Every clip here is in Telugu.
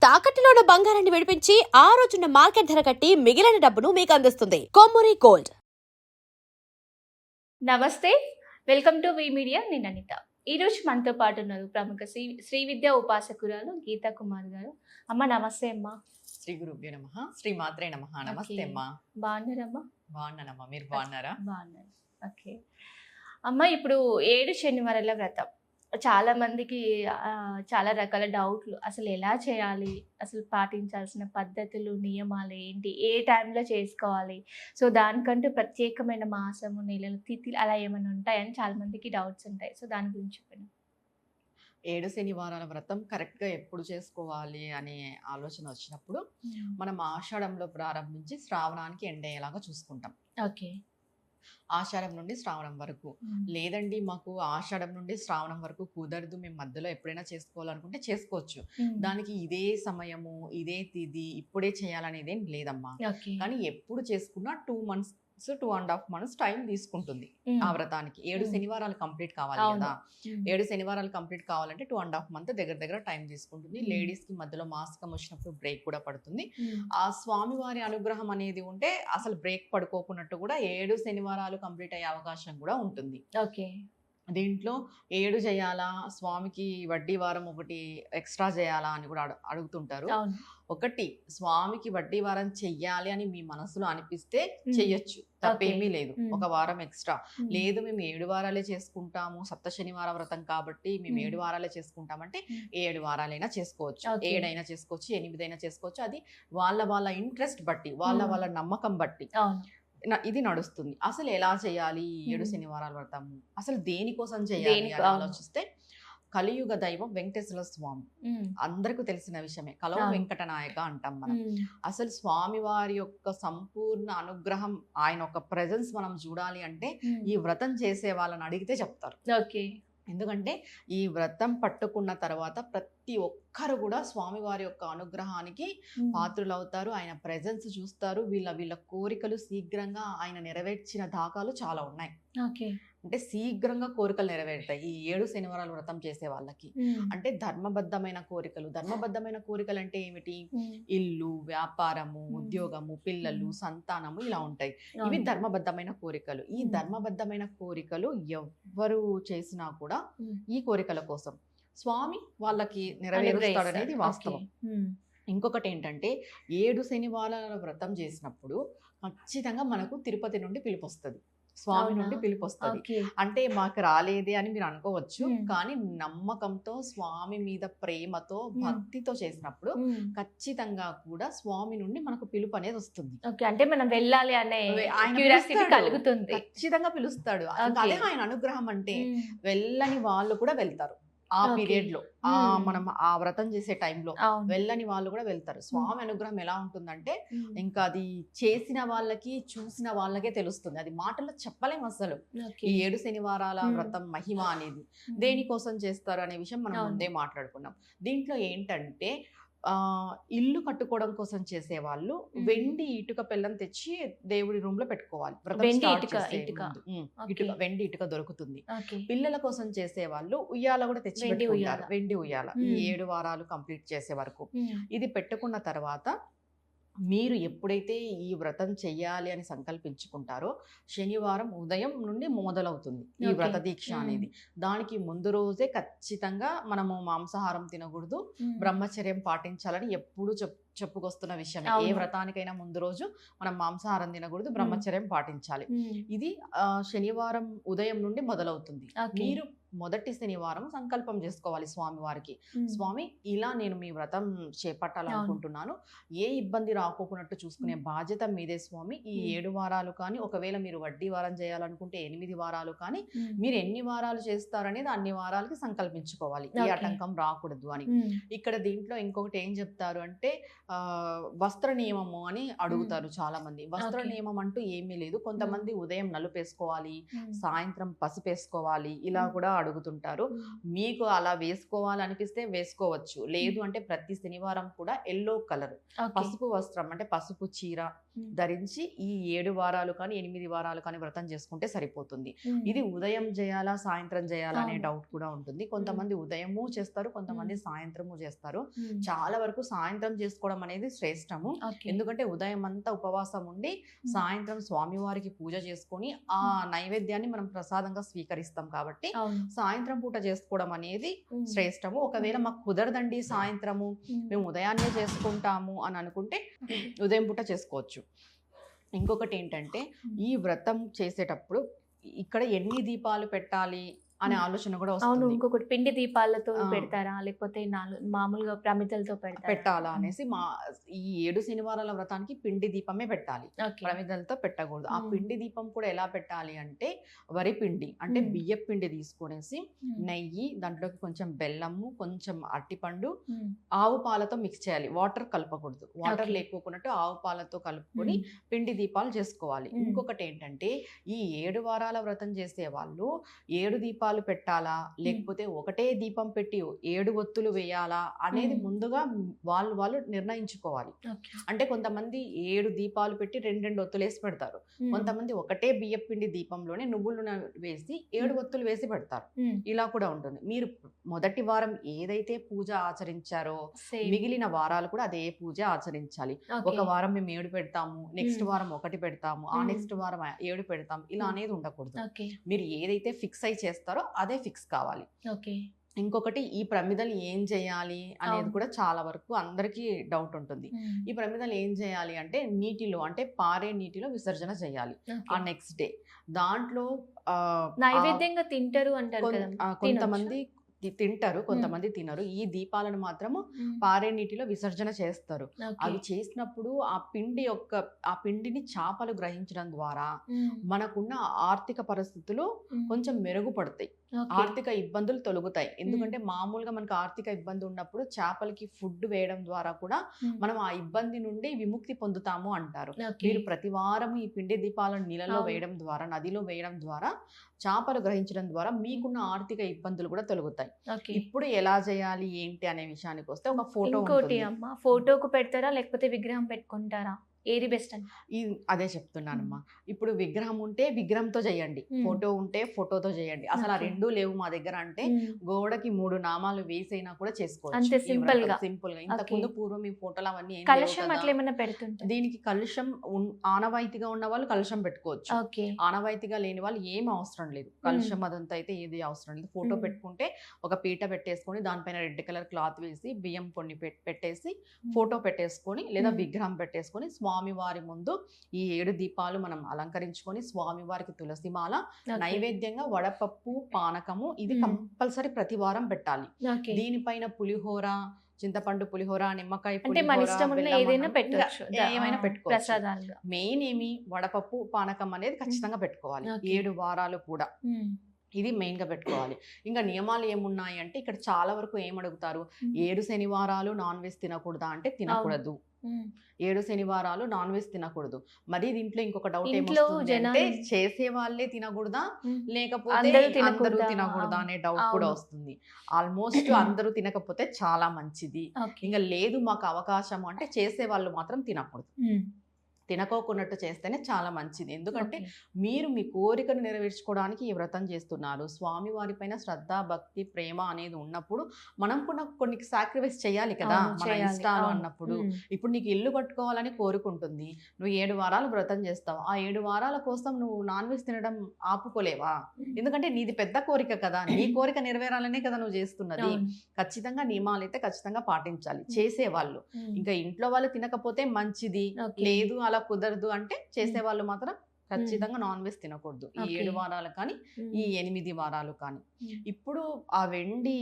తాకట్టులో ఉన్న బంగారాన్ని విడిపించి ఆ రోజున్న మార్కెట్ ధర కట్టి మిగిలిన డబ్బును మీకు అందిస్తుంది కొమ్మూరి గోల్డ్. నమస్తే, వెల్కమ్ టు వి మీడియా. నేను అనిత. ఈరోజు మనతో పాటు ఉన్నారు ప్రముఖ శ్రీ విద్యా ఉపాసకురాలు గీతా కుమార్ గారు. అమ్మ నమస్తే అమ్మా. శ్రీ గురుభ్యో నమః, శ్రీ మాత్రే నమః. నమస్తే అమ్మా. బాగున్నారమ్మా? బాగున్నానమ్మా, మీరు బాగున్నారా? బాగున్నాను. ఓకే అమ్మ, ఇప్పుడు 7 శనివారాల వ్రతం చాలా మందికి చాలా రకాల డౌట్లు. అసలు ఎలా చేయాలి, అసలు పాటించాల్సిన పద్ధతులు, నియమాలు ఏంటి, ఏ టైంలో చేసుకోవాలి, సో దానికంటూ ప్రత్యేకమైన మాసము, నెలలు, తిథిలు అలా ఏమైనా ఉంటాయని చాలా మందికి డౌట్స్ ఉంటాయి. సో దాని గురించి చెప్పండి. 7 శనివారాల వ్రతం కరెక్ట్గా ఎప్పుడు చేసుకోవాలి అనే ఆలోచన వచ్చినప్పుడు మనం ఆషాఢంలో ప్రారంభించి శ్రావణానికి ఎండ్ అయ్యేలాగా చూసుకుంటాం. ఓకే. ఆషాఢం నుండి శ్రావణం వరకు. లేదండి మాకు ఆషాఢం నుండి శ్రావణం వరకు కుదరదు, మేము మధ్యలో ఎప్పుడైనా చేసుకోవాలనుకుంటే చేసుకోవచ్చు. దానికి ఇదే సమయము, ఇదే తిథి, ఇప్పుడే చేయాలనేది ఏం లేదమ్మా. కానీ ఎప్పుడు చేసుకున్నా 2 months 2.5 months టైం తీసుకుంటుంది ఆ వ్రతానికి. 7 శనివారాలు కంప్లీట్ కావాలి కదా. 7 శనివారాలు కంప్లీట్ కావాలంటే 2.5 months దగ్గర టైం తీసుకుంటుంది. లేడీస్ కి మధ్యలో మాసికం వచ్చినప్పుడు బ్రేక్ కూడా పడుతుంది. ఆ స్వామివారి అనుగ్రహం అనేది ఉంటే అసలు బ్రేక్ పడుకోకున్నట్టు కూడా 7 శనివారాలు కంప్లీట్ అయ్యే అవకాశం కూడా ఉంటుంది. ఓకే. దీంట్లో 7 చేయాలా, స్వామికి వడ్డీ వారం ఒకటి ఎక్స్ట్రా చేయాలా అని కూడా అడుగుతుంటారు. ఒకటి, స్వామికి వడ్డీ వారం చెయ్యాలి అని మీ మనసులో అనిపిస్తే చెయ్యొచ్చు, తప్పేమీ లేదు. ఒక వారం ఎక్స్ట్రా. లేదు మేము 7 వారాలే చేసుకుంటాము, సప్త శనివార వ్రతం కాబట్టి మేము 7 వారాలే చేసుకుంటామంటే 7 వారాలైనా చేసుకోవచ్చు, 7 అయినా చేసుకోవచ్చు, 8 అయినా చేసుకోవచ్చు. అది వాళ్ళ ఇంట్రెస్ట్ బట్టి, వాళ్ళ నమ్మకం బట్టి ఇది నడుస్తుంది. అసలు ఎలా చేయాలి 7 శనివారాల వ్రతం, అసలు దేనికోసం చేయాలి అని ఆలోచిస్తే, కలియుగ దైవం వెంకటేశ్వర స్వామి అందరికీ తెలిసిన విషయమే. కలవ వెంకటనాయక అంటాం మనం. అసలు స్వామి వారి యొక్క సంపూర్ణ అనుగ్రహం, ఆయన ఒక ప్రెజెన్స్ మనం చూడాలి అంటే ఈ వ్రతం చేసే వాళ్ళని అడిగితే చెప్తారు. ఎందుకంటే ఈ వ్రతం పట్టుకున్న తర్వాత ప్రతి ఒక్కరు కూడా స్వామివారి యొక్క అనుగ్రహానికి పాత్రులవుతారు. ఆయన ప్రెజెన్స్ చూస్తారు. వీళ్ళ కోరికలు శీఘ్రంగా ఆయన నెరవేర్చిన దాఖలు చాలా ఉన్నాయి. అంటే శీఘ్రంగా కోరికలు నెరవేరుతాయి ఈ 7 శనివారాల వ్రతం చేసే వాళ్ళకి. అంటే ధర్మబద్ధమైన కోరికలు అంటే ఏమిటి? ఇల్లు, వ్యాపారము, ఉద్యోగము, పిల్లలు, సంతానము ఇలా ఉంటాయి. ఇవి ధర్మబద్ధమైన కోరికలు. ఈ ధర్మబద్ధమైన కోరికలు ఎవ్వరు చేసినా కూడా ఈ కోరికల కోసం స్వామి వాళ్ళకి నెరవేరుస్తాడు అనేది వాస్తవం. ఇంకొకటి ఏంటంటే 7 శనివారాల వ్రతం చేసినప్పుడు ఖచ్చితంగా మనకు తిరుపతి నుండి పిలుపు వస్తుంది, స్వామి నుండి పిలుపు వస్తుంది. అంటే మాకు రాలేదే అని మీరు అనుకోవచ్చు, కానీ నమ్మకంతో, స్వామి మీద ప్రేమతో, భక్తితో చేసినప్పుడు ఖచ్చితంగా కూడా స్వామి నుండి మనకు పిలుపు అనేది వస్తుంది. అంటే మనం వెళ్ళాలి అనే కలుగుతుంది. ఖచ్చితంగా పిలుస్తాడు. అదే ఆయన అనుగ్రహం. అంటే వెళ్ళని వాళ్ళు కూడా వెళ్తారు ఆ పీరియడ్ లో, మనం ఆ వ్రతం చేసే టైంలో వెళ్ళని వాళ్ళు కూడా వెళ్తారు. స్వామి అనుగ్రహం ఎలా ఉంటుందంటే ఇంకా అది చేసిన వాళ్ళకి, చూసిన వాళ్ళకే తెలుస్తుంది. అది మాటల్లో చెప్పలేము అసలు. ఈ 7 శనివారాల వ్రతం మహిమ అనేది దేనికోసం చేస్తారు అనే విషయం మనం ముందే మాట్లాడుకున్నాం. దీంట్లో ఏంటంటే ఇల్లు కట్టుకోవడం కోసం చేసే వాళ్ళు వెండి ఇటుక పెళ్ళం తెచ్చి దేవుడి రూమ్ లో పెట్టుకోవాలి. వెండి ఇటుక దొరుకుతుంది. పిల్లల కోసం చేసే వాళ్ళు ఉయ్యాల కూడా తెచ్చి పెట్టుకుంటారు, వెండి ఉయ్యాల. ఈ 7 వారాలు కంప్లీట్ చేసే వరకు ఇది పెట్టుకున్న తర్వాత మీరు ఎప్పుడైతే ఈ వ్రతం చెయ్యాలి అని సంకల్పించుకుంటారో శనివారం ఉదయం నుండి మొదలవుతుంది ఈ వ్రత దీక్ష అనేది. దానికి ముందు రోజే ఖచ్చితంగా మనము మాంసాహారం తినకూడదు, బ్రహ్మచర్యం పాటించాలని ఎప్పుడు చెప్పుకొస్తున్న విషయమే. ఏ వ్రతానికైనా ముందు రోజు మనం మాంసాహారం తినకూడదు, బ్రహ్మచర్యం పాటించాలి. ఇది శనివారం ఉదయం నుండి మొదలవుతుంది. మీరు మొదటి శనివారం సంకల్పం చేసుకోవాలి స్వామి వారికి. స్వామి, ఇలా నేను మీ వ్రతం చేపట్టాలనుకుంటున్నాను, ఏ ఇబ్బంది రాకోకున్నట్టు చూసుకునే బాధ్యత మీదే స్వామి. ఈ 7 వారాలు కానీ, ఒకవేళ మీరు వడ్డీ వారం చేయాలనుకుంటే 8 వారాలు కానీ, మీరు ఎన్ని వారాలు చేస్తారనేది అన్ని వారాలకి సంకల్పించుకోవాలి, ఏ ఆటంకం రాకూడదు అని. ఇక్కడ దీంట్లో ఇంకొకటి ఏం చెప్తారు అంటే వస్త్ర నియమము అని అడుగుతారు చాలా మంది. వస్త్ర నియమం అంటూ ఏమీ లేదు. కొంతమంది ఉదయం నలుపు వేసుకోవాలి, సాయంత్రం పసుపు వేసుకోవాలి, ఇలా కూడా అడుగుతుంటారు. మీకు అలా వేసుకోవాలనిపిస్తే వేసుకోవచ్చు, లేదు అంటే ప్రతి శనివారం కూడా ఎల్లో కలర్ పసుపు వస్త్రం అంటే పసుపు చీర ధరించి ఈ 7 వారాలు కానీ 8 వారాలు కానీ వ్రతం చేసుకుంటే సరిపోతుంది. ఇది ఉదయం చేయాలా సాయంత్రం చేయాలా అనే డౌట్ కూడా ఉంటుంది. కొంతమంది ఉదయము చేస్తారు, కొంతమంది సాయంత్రము చేస్తారు. చాలా వరకు సాయంత్రం చేసుకోవడం అనేది శ్రేష్టము. ఎందుకంటే ఉదయం అంతా ఉపవాసం ఉండి సాయంత్రం స్వామివారికి పూజ చేసుకొని ఆ నైవేద్యాన్ని మనం ప్రసాదంగా స్వీకరిస్తాం కాబట్టి సాయంత్రం పూట చేసుకోవడం అనేది శ్రేష్టము. ఒకవేళ మాకు కుదరదండి సాయంత్రము, మేము ఉదయాన్నే చేసుకుంటాము అని అనుకుంటే ఉదయం పూట చేసుకోవచ్చు. ఇంకొకటి ఏంటంటే ఈ వ్రతం చేసేటప్పుడు ఇక్కడ ఎన్ని దీపాలు పెట్టాలి అనే ఆలోచన కూడా అవును. వస్తుంది. ఇంకొకటి పిండి దీపాలతో పెడతారా లేకపోతే మామూలుగా ప్రమిదలతో పెట్టాలా అనేసి ఈ 7 శనివారాల వ్రతానికి పిండి దీపమే పెట్టాలి, ప్రమిదలతో పెట్టకూడదు. ఆ పిండి దీపం కూడా ఎలా పెట్టాలి అంటే వరి పిండి అంటే బియ్య పిండి తీసుకొనేసి నెయ్యి, దాంట్లోకి కొంచెం బెల్లము, కొంచెం అరటిపండు, ఆవు పాలతో మిక్స్ చేయాలి. వాటర్ కలపకూడదు, వాటర్ లేకోకున్నట్టు ఆవు పాలతో కలుపుకొని పిండి దీపాలు చేసుకోవాలి. ఇంకొకటి ఏంటంటే ఈ 7 వారాల వ్రతం చేసే వాళ్ళు 7 దీపాలు పెట్టాలా లేకపోతే ఒకటే దీపం పెట్టి 7 ఒత్తులు వేయాలా అనేది ముందుగా వాళ్ళు నిర్ణయించుకోవాలి. అంటే కొంతమంది 7 దీపాలు పెట్టి 2 ఒత్తులు వేసి పెడతారు, కొంతమంది ఒకటే బియ్య పిండి దీపంలోనే నువ్వులు వేసి 7 ఒత్తులు వేసి పెడతారు. ఇలా కూడా ఉంటుంది. మీరు మొదటి వారం ఏదైతే పూజ ఆచరించారో మిగిలిన వారాలు కూడా అదే పూజ ఆచరించాలి. ఒక వారం మేము 7 పెడతాము, నెక్స్ట్ వారం 1 పెడతాము, ఆ నెక్స్ట్ వారం 7 పెడతాం, ఇలా అనేది ఉండకూడదు. మీరు ఏదైతే ఫిక్స్ అయి చేస్తారో అదే ఫిక్స్ కావాలి. ఇంకొకటి ఈ ప్రమిదలు ఏం చేయాలి అనేది కూడా చాలా వరకు అందరికీ డౌట్ ఉంటుంది. ఈ ప్రమిదలు ఏం చేయాలి అంటే నీటిలో అంటే పారే నీటిలో విసర్జన చేయాలి ఆ నెక్స్ట్ డే. దాంట్లో నైవేద్యంగా తింటారు అంటారు కదా, కొంతమంది తింటారు, కొంతమంది తినరు. ఈ దీపాలను మాత్రము పారే నీటిలో విసర్జన చేస్తారు. అవి చేసినప్పుడు ఆ పిండిని చేపలు గ్రహించడం ద్వారా మనకున్న ఆర్థిక పరిస్థితులు కొంచెం మెరుగుపడతాయి, ఆర్థిక ఇబ్బందులు తొలగుతాయి. ఎందుకంటే మామూలుగా మనకు ఆర్థిక ఇబ్బంది ఉన్నప్పుడు చేపలకి ఫుడ్ వేయడం ద్వారా కూడా మనం ఆ ఇబ్బంది నుండి విముక్తి పొందుతాము అంటారు. మీరు ప్రతి వారం ఈ పిండి దీపాలను నీళ్ళలో వేయడం ద్వారా, నదిలో వేయడం ద్వారా, చేపలు గ్రహించడం ద్వారా మీకున్న ఆర్థిక ఇబ్బందులు కూడా తొలగుతాయి. ఇప్పుడు ఎలా చేయాలి ఏంటి అనే విషయానికి వస్తే ఒక ఫోటో ఇంకోటి అమ్మ, ఫోటోకు పెడతారా లేకపోతే విగ్రహం పెట్టుకుంటారా? ఏది బెస్ట్ అని అదే చెప్తున్నానమ్మా. ఇప్పుడు విగ్రహం ఉంటే విగ్రహంతో చేయండి, ఫోటో ఉంటే ఫోటోతో చేయండి. అసలు ఆ రెండూ లేవు మా దగ్గర అంటే గోడకి 3 నామాలు వేసైనా కూడా చేసుకోవచ్చు సింపుల్ గా. ఇంతకుముందు పూర్వం ఈ ఫోటోలు అవన్నీ కలశం అట్లా ఏమైనా పెడుతుంటారు. దీనికి కలశం ఆనవాయితీగా ఉన్న వాళ్ళు కలశం పెట్టుకోవచ్చు, ఆనవాయితీగా లేని వాళ్ళు ఏం అవసరం లేదు. కలశం అదంతా అయితే ఏది అవసరం లేదు. ఫోటో పెట్టుకుంటే ఒక పీట పెట్టేసుకొని దానిపైన రెడ్ కలర్ క్లాత్ వేసి బియ్యం కొన్ని పెట్టేసి ఫోటో పెట్టేసుకొని లేదా విగ్రహం పెట్టేసుకొని స్వామివారి ముందు ఈ 7 దీపాలు మనం అలంకరించుకొని స్వామివారికి తులసిమాల, నైవేద్యంగా వడపప్పు, పానకము, ఇది కంపల్సరీ ప్రతి వారం పెట్టాలి. దీనిపైన పులిహోర, చింతపండు పులిహోర, నిమ్మకాయ ఏమైనా పెట్టుకోవచ్చు. మెయిన్ ఏమి వడపప్పు, పానకం అనేది ఖచ్చితంగా పెట్టుకోవాలి 7 వారాలు కూడా. ఇది మెయిన్ గా పెట్టుకోవాలి. ఇంకా నియమాలు ఏమున్నాయి అంటే ఇక్కడ చాలా వరకు ఏమడుగుతారు, 7 శనివారాలు నాన్ వెజ్ తినకూడదా అంటే తినకూడదు. 7 శనివారాలు నాన్ వెజ్ తినకూడదు. మరి దీంట్లో ఇంకొక డౌట్ ఏమొస్తుంది అంటే చేసే వాళ్ళే తినకూడదా లేకపోతే అందరూ తినకూడదా అనే డౌట్ కూడా వస్తుంది. ఆల్మోస్ట్ అందరూ తినకపోతే చాలా మంచిది. ఇంకా లేదు మాకు అవకాశం అంటే చేసే వాళ్ళు మాత్రం తినకూడదు. తినకోకున్నట్టు చేస్తేనే చాలా మంచిది. ఎందుకంటే మీరు మీ కోరికను నెరవేర్చుకోవడానికి ఈ వ్రతం చేస్తున్నారు. స్వామివారి పైన శ్రద్ధ, భక్తి, ప్రేమ అనేది ఉన్నప్పుడు మనం కూడా కొన్ని సాక్రిఫైస్ చేయాలి కదా మన ఇష్టాలు అన్నప్పుడు. ఇప్పుడు నీకు ఇల్లు కట్టుకోవాలని కోరుకుంటుంది, నువ్వు 7 వారాలు వ్రతం చేస్తావు. ఆ 7 వారాల కోసం నువ్వు నాన్ వెజ్ తినడం ఆపుకోలేవా? ఎందుకంటే నీది పెద్ద కోరిక కదా, నీ కోరిక నెరవేరాలనే కదా నువ్వు చేస్తున్నది. ఖచ్చితంగా నియమాలు అయితే ఖచ్చితంగా పాటించాలి చేసేవాళ్ళు. ఇంకా ఇంట్లో వాళ్ళు తినకపోతే మంచిది, లేదు అలా కుదరదు అంటే చేసేవాళ్ళు మాత్రం ఖచ్చితంగా నాన్ వెజ్ తినకూడదు ఈ 7 వారాలు కానీ ఈ 8 వారాలు కానీ. ఇప్పుడు ఆ వెండి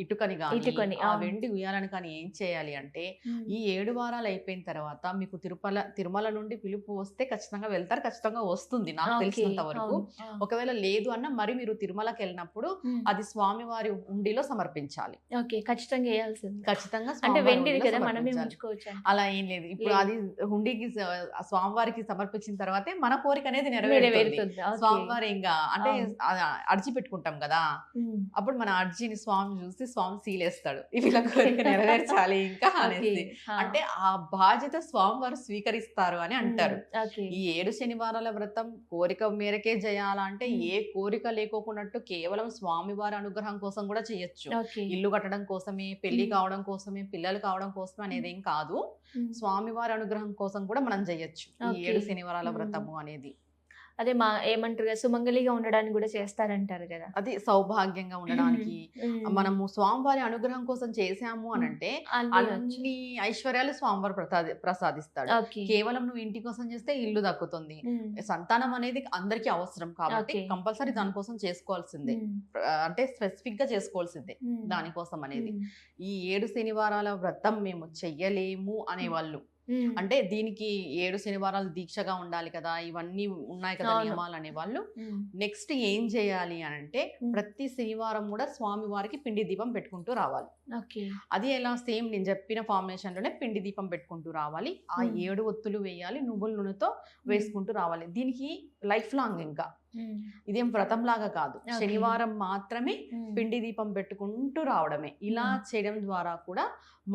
ఇటుకని కానీ ఆ వెండి ఉయ్యాలని కానీ ఏం చేయాలి అంటే ఈ 7 వారాలు అయిపోయిన తర్వాత మీకు తిరుమల నుండి పిలుపు వస్తే ఖచ్చితంగా వెళ్తారు, ఖచ్చితంగా వస్తుంది నాకు తెలిసినంత వరకు. ఒకవేళ లేదు అన్న మరి మీరు తిరుమలకి వెళ్ళినప్పుడు అది స్వామివారి హుండీలో సమర్పించాలి. ఖచ్చితంగా అలా ఏం లేదు. ఇప్పుడు అది హుండీకి స్వామివారికి సమర్పించిన తర్వాతే మన కోరిక కోరిక అనేది నెరవేరుతుంది. నెరవేరుతుంది. ఓకే. స్వామివారి ఇంకా అంటే అవును. అర్జీ పెట్టుకుంటాం కదా, ఉమ్. అప్పుడు మన అర్జీని స్వామి చూసి స్వామి సీలేస్తాడు, వీళ్ళ కోరిక నెరవేర్చాలి ఇంకా ఓకే. అనేసి. ఆ. అంటే ఆ బాధ్యత స్వామివారు స్వీకరిస్తారు అని అంటారు. ఓకే. ఈ 7 శనివారాల వ్రతం కోరిక మేరకే చేయాలా అంటే ఏ కోరిక లేకోకున్నట్టు కేవలం స్వామివారి అనుగ్రహం కోసం కూడా చేయొచ్చు. ఓకే. ఇల్లు కట్టడం కోసమే, పెళ్లి కావడం కోసమే, పిల్లలు కావడం కోసమే అనేది ఏం కాదు. ఉమ్. స్వామివారి అనుగ్రహం కోసం కూడా మనం చేయొచ్చు ఈ ఓకే. 7 శనివారాల వ్రతము అనేది. అదే ఏమంటారు కదా, సుమంగళిగా ఉండడానికి కూడా చేస్తారంటారు కదా. అది సౌభాగ్యంగా ఉండడానికి మనము స్వామివారి అనుగ్రహం కోసం చేసాము అనంటే అన్ని ఐశ్వర్యాలు స్వామివారు ప్రసాదిస్తాడు. ఓకే. కేవలం నువ్వు ఇంటి కోసం చేస్తే ఇల్లు దక్కుతుంది. సంతానం అనేది అందరికీ అవసరం కాబట్టి Okay. కంపల్సరీ దానికోసం చేసుకోవాల్సిందే, అంటే స్పెసిఫిక్ గా చేసుకోవాల్సిందే దానికోసం అనేది. ఈ 7 శనివారాల వ్రతం మేము చెయ్యలేము అనేవాళ్ళు, అంటే దీనికి 7 శనివారాలు దీక్షగా ఉండాలి కదా, ఇవన్నీ ఉన్నాయి కదా అవును. నియమాలు అనేవాళ్ళు నెక్స్ట్ ఏం చేయాలి అని అంటే ప్రతి శనివారం కూడా స్వామి వారికి పిండి దీపం పెట్టుకుంటూ రావాలి. ఓకే. అది ఎలా సేమ్ నేను చెప్పిన ఫార్ములేషన్ లోనే పిండి దీపం పెట్టుకుంటూ రావాలి. ఆ 7 ఒత్తులు వేయాలి, నువ్వుల నూనెతో వేసుకుంటూ రావాలి. దీనికి లైఫ్ లాంగ్, ఇంకా ఇదేం వ్రతం లాగా కాదు, Okay. శనివారం మాత్రమే పిండి దీపం పెట్టుకుంటూ రావడమే. ఇలా చేయడం ద్వారా కూడా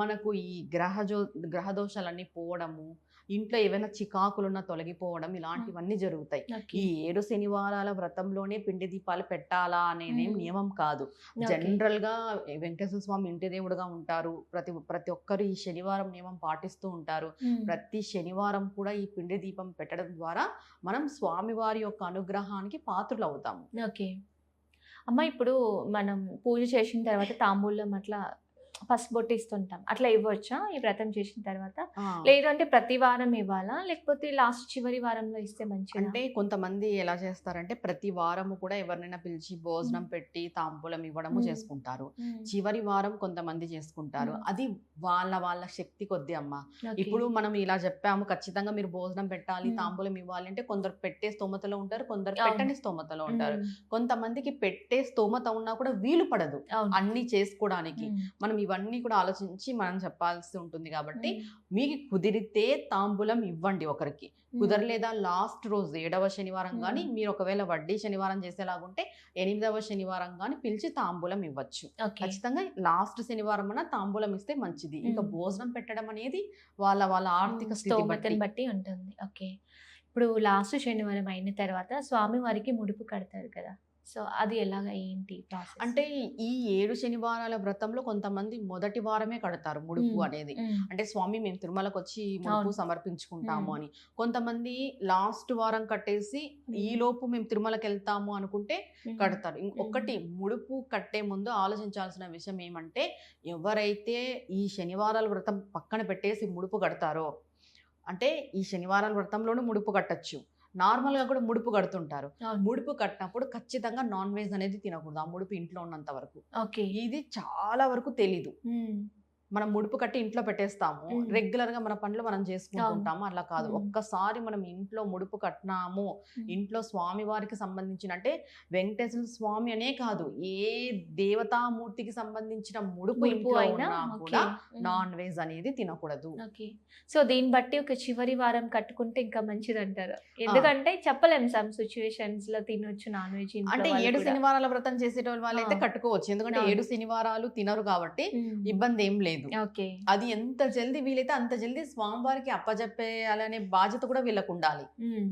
మనకు ఈ గ్రహ దోషాలన్నీ పోవడము, ఇంట్లో ఏవైనా చికాకులున్నా తొలగిపోవడం, ఇలాంటివన్నీ జరుగుతాయి. ఈ 7 శనివారాల వ్రతంలోనే పిండి దీపాలు పెట్టాలా అనేది నియమం కాదు. జనరల్ గా వెంకటేశ్వర స్వామి ఇంటి దేవుడుగా ఉంటారు, ప్రతి ఒక్కరు ఈ శనివారం నియమం పాటిస్తూ ఉంటారు. ప్రతి శనివారం కూడా ఈ పిండి దీపం పెట్టడం ద్వారా మనం స్వామివారి యొక్క అనుగ్రహానికి పాత్రలు అవుతాము. ఓకే. అమ్మ, ఇప్పుడు మనం పూజ చేసిన తర్వాత తాంబూలం అట్లా పసుబొట్టు ఇస్తుంటాం, అట్లా ఇవ్వచ్చా ఈ వ్రతం చేసిన తర్వాత? లేదు అంటే ప్రతి వారం ఇవ్వాలా, లేకపోతే లాస్ట్ చివరి వారంలో ఇస్తే మంచిగా? అంటే కొంతమంది ఎలా చేస్తారంటే ప్రతి వారము కూడా ఎవరినైనా పిలిచి భోజనం పెట్టి తాంబూలం ఇవ్వడము చేసుకుంటారు. చివరి వారం కొంతమంది చేసుకుంటారు. అది వాళ్ళ శక్తి కొద్ది అమ్మ. ఇప్పుడు మనం ఇలా చెప్పాము ఖచ్చితంగా మీరు భోజనం పెట్టాలి, తాంబూలం ఇవ్వాలి అంటే కొందరు పెట్టే స్తోమతలో ఉంటారు, కొందరు పెట్టని స్తోమతలో ఉంటారు. కొంతమందికి పెట్టే స్తోమత ఉన్నా కూడా వీలు పడదు అన్ని చేసుకోవడానికి. మనం ఇవన్నీ కూడా ఆలోచించి మనం చెప్పాల్సి ఉంటుంది కాబట్టి మీకు కుదిరితే తాంబూలం ఇవ్వండి ఒకరికి, కుదరలేదా లాస్ట్ రోజు 7వ శనివారం కానీ, మీరు ఒకవేళ వడ్డీ శనివారం చేసేలాగుంటే 8వ శనివారం కానీ పిలిచి తాంబూలం ఇవ్వచ్చు. ఖచ్చితంగా లాస్ట్ శనివారం అన్న తాంబూలం ఇస్తే మంచిది. ఇంకా భోజనం పెట్టడం అనేది వాళ్ళ ఆర్థిక స్థితిని బట్టి ఉంటుంది. ఓకే. ఇప్పుడు లాస్ట్ శనివారం అయిన తర్వాత స్వామి వారికి ముడుపు కడతారు కదా, సో అది ఎలాగా, ఏంటి ప్రాసెస్? అంటే ఈ 7 శనివారాల వ్రతంలో కొంతమంది మొదటి వారమే కడతారు ముడుపు అనేది. అంటే స్వామి మేము తిరుమలకు వచ్చి ముడుపు సమర్పించుకుంటాము అని. కొంతమంది లాస్ట్ వారం కట్టేసి ఈ లోపు మేము తిరుమలకి వెళ్తాము అనుకుంటే కడతారు. ఇంకొకటి, ముడుపు కట్టే ముందు ఆలోచించాల్సిన విషయం ఏమంటే, ఎవరైతే ఈ శనివారాల వ్రతం పక్కన పెట్టేసి ముడుపు కడతారో, అంటే ఈ శనివారాల వ్రతంలోనూ ముడుపు కట్టచ్చు, నార్మల్ గా కూడా ముడుపు కడుతుంటారు. ముడుపు కట్టినప్పుడు ఖచ్చితంగా నాన్ వెజ్ అనేది తినకూడదు ఆ ముడుపు ఇంట్లో ఉన్నంత వరకు. ఇది చాలా వరకు తెలీదు. మనం ముడుపు కట్టి ఇంట్లో పెట్టేస్తాము, రెగ్యులర్ గా మన పనులు మనం చేసుకుంటుంటాము. అలా కాదు, ఒక్కసారి మనం ఇంట్లో ముడుపు కట్టినాము, ఇంట్లో స్వామి వారికి సంబంధించిన, అంటే వెంకటేశ్వర స్వామి అనే కాదు, ఏ దేవతామూర్తికి సంబంధించిన ముడుపు ఇంట్లో అయినా కూడా నాన్ వెజ్ అనేది తినకూడదు. సో దీన్ని బట్టి ఒక చివరి వారం కట్టుకుంటే ఇంకా మంచిది అంటారు, ఎందుకంటే చెప్పలేము సమ్ సిచ్యువేషన్స్ లో తినొచ్చు నాన్ వెజ్. అంటే 7 శనివారాల వ్రతం చేసేటోళ్ళు వాళ్ళైతే కట్టుకోవచ్చు, ఎందుకంటే 7 శనివారాలు తినరు కాబట్టి ఇబ్బంది ఏం లేదు. అది ఎంత జల్దీ వీలైతే అంత జల్దీ స్వామివారికి అప్పజెప్పేయాలనే బాధ్యత కూడా వీళ్ళకు ఉండాలి.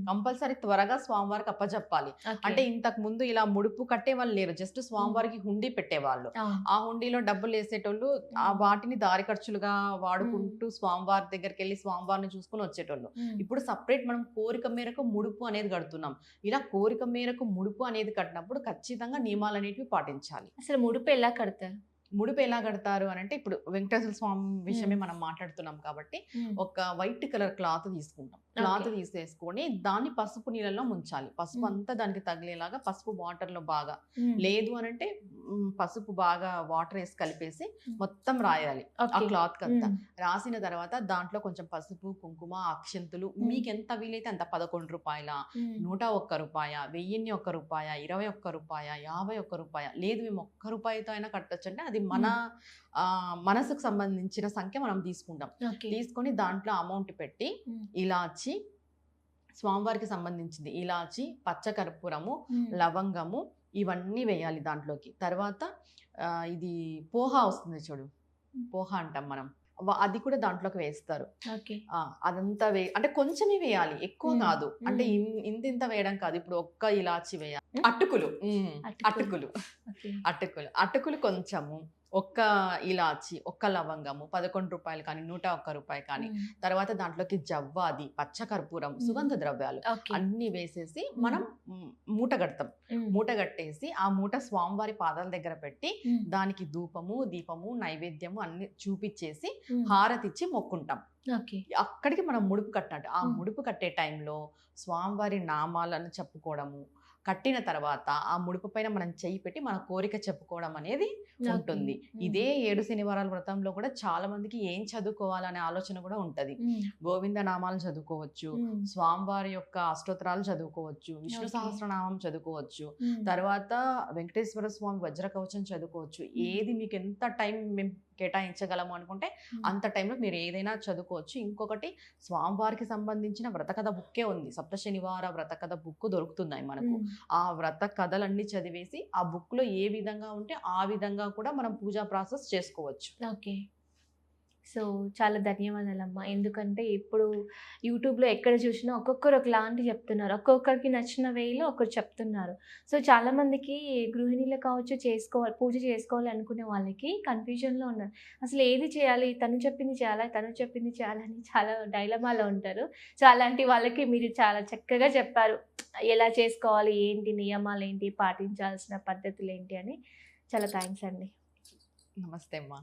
కంపల్సరీ త్వరగా స్వామివారికి అప్పజెప్పాలి. అంటే ఇంతకు ముందు ఇలా ముడుపు కట్టే వాళ్ళు లేరు, జస్ట్ స్వామివారికి హుండీ పెట్టేవాళ్ళు. ఆ హుండీలో డబ్బులు వేసేటోళ్ళు, ఆ వాటిని దారి ఖర్చులుగా వాడుకుంటూ స్వామివారి దగ్గరికి వెళ్ళి స్వామివారిని చూసుకుని వచ్చేటోళ్ళు. ఇప్పుడు సపరేట్ మనం కోరిక మేరకు ముడుపు అనేది కడుతున్నాం. ఇలా కోరిక మేరకు ముడుపు అనేది కట్టినప్పుడు ఖచ్చితంగా నియమాలు అనేటివి పాటించాలి. అసలు ముడుపు ఎలా కడతారు? ముడుపు ఎలా కడతారు అని అంటే, ఇప్పుడు వెంకటేశ్వర స్వామి విషయమే మనం మాట్లాడుతున్నాం కాబట్టి ఒక వైట్ కలర్ క్లాత్ తీసుకుంటాం. క్లాత్ తీసేసుకొని దాన్ని పసుపు నీళ్ళలో ముంచాలి. పసుపు అంతా దానికి తగిలేలాగా పసుపు వాటర్ లో బాగా, లేదు అని అంటే పసుపు బాగా వాటర్ వేసి కలిపేసి మొత్తం రాయాలి ఆ క్లాత్ అంతా. రాసిన తర్వాత దాంట్లో కొంచెం పసుపు, కుంకుమ, అక్షంతులు, మీకు ఎంత వీలైతే అంత 11 రూపాయల, 101 రూపాయ, 1001 రూపాయ, 21 రూపాయ, 51 రూపాయ, లేదు మేము 1 రూపాయతో అయినా కట్టొచ్చు అంటే అది మన మనసుకు సంబంధించిన సంఖ్య మనం తీసుకుంటాం. తీసుకొని దాంట్లో అమౌంట్ పెట్టి ఇలాచి, స్వామివారికి సంబంధించింది ఇలాచి, పచ్చకర్పూరము, లవంగము ఇవన్నీ వేయాలి దాంట్లోకి. తర్వాత ఇది పోహా వస్తుంది చూడు, పోహా అంటాం మనం, అది కూడా దాంట్లోకి వేస్తారు. ఓకే. అదంతా అంటే కొంచెమే వేయాలి, ఎక్కువ కాదు. అంటే ఇంత వేయడం కాదు. ఇప్పుడు ఒక్క ఇలాచి వేయాలి. అటుకులు అటుకులు అటుకులు అటుకులు కొంచెము, ఒక్క ఇలాచి, ఒక్క లవంగము, 11 రూపాయలు కానీ 101 రూపాయి కానీ, తర్వాత దాంట్లోకి జవ్వాది, పచ్చకర్పూరం, సుగంధ ద్రవ్యాలు అన్ని వేసేసి మనం మూట కడతాం. మూట కట్టేసి ఆ మూట స్వామివారి పాదాల దగ్గర పెట్టి దానికి ధూపము, దీపము, నైవేద్యము అన్ని చూపించేసి హారతిచ్చి మొక్కుంటాం. అక్కడికి మనం ముడుపు కట్టినట్టు. ఆ ముడుపు కట్టే టైంలో స్వామివారి నామాలను చెప్పుకోవడము, కట్టిన తర్వాత ఆ ముడుపు పైన మనం చెయ్యి పెట్టి మన కోరిక చెప్పుకోవడం అనేది ఉంటుంది. ఇదే 7 శనివారాల వ్రతంలో కూడా చాలా మందికి ఏం చదువుకోవాలనే ఆలోచన కూడా ఉంటది. గోవింద నామాలు చదువుకోవచ్చు, స్వామివారి యొక్క అష్టోత్తరాలు చదువుకోవచ్చు, విష్ణు సహస్రనామం చదువుకోవచ్చు, తర్వాత వెంకటేశ్వర స్వామి వజ్ర కవచం చదువుకోవచ్చు. ఏది మీకు ఎంత టైం మేము కేటాయించగలము అనుకుంటే అంత టైంలో మీరు ఏదైనా చదువుకోవచ్చు. ఇంకొకటి, స్వామివారికి సంబంధించిన వ్రతకథ బుక్కే ఉంది. సప్త శనివార వ్రతకథ బుక్ దొరుకుతున్నాయి మనకు. ఆ వ్రత కథలన్నీ చదివేసి ఆ బుక్ లో ఏ విధంగా ఉంటే ఆ విధంగా కూడా మనం పూజా ప్రాసెస్ చేసుకోవచ్చు. ఓకే. సో చాలా ధన్యవాదాలమ్మా. ఎందుకంటే ఇప్పుడు యూట్యూబ్లో ఎక్కడ చూసినా ఒక్కొక్కరు ఒకలాంటి చెప్తున్నారు, ఒక్కొక్కరికి నచ్చిన వేలో ఒకరు చెప్తున్నారు. సో చాలామందికి గృహిణీలు కావచ్చు, పూజ చేసుకోవాలి అనుకునే వాళ్ళకి కన్ఫ్యూజన్లో ఉన్నారు. అసలు ఏది చేయాలి, తను చెప్పింది చేయాలా, తను చెప్పింది చేయాలని చాలా డైలమాలో ఉంటారు. సో అలాంటి వాళ్ళకి మీరు చాలా చక్కగా చెప్పారు, ఎలా చేసుకోవాలి, ఏంటి నియమాలు ఏంటి, పాటించాల్సిన పద్ధతులు ఏంటి అని. చాలా థ్యాంక్స్ అండి. నమస్తే అమ్మా.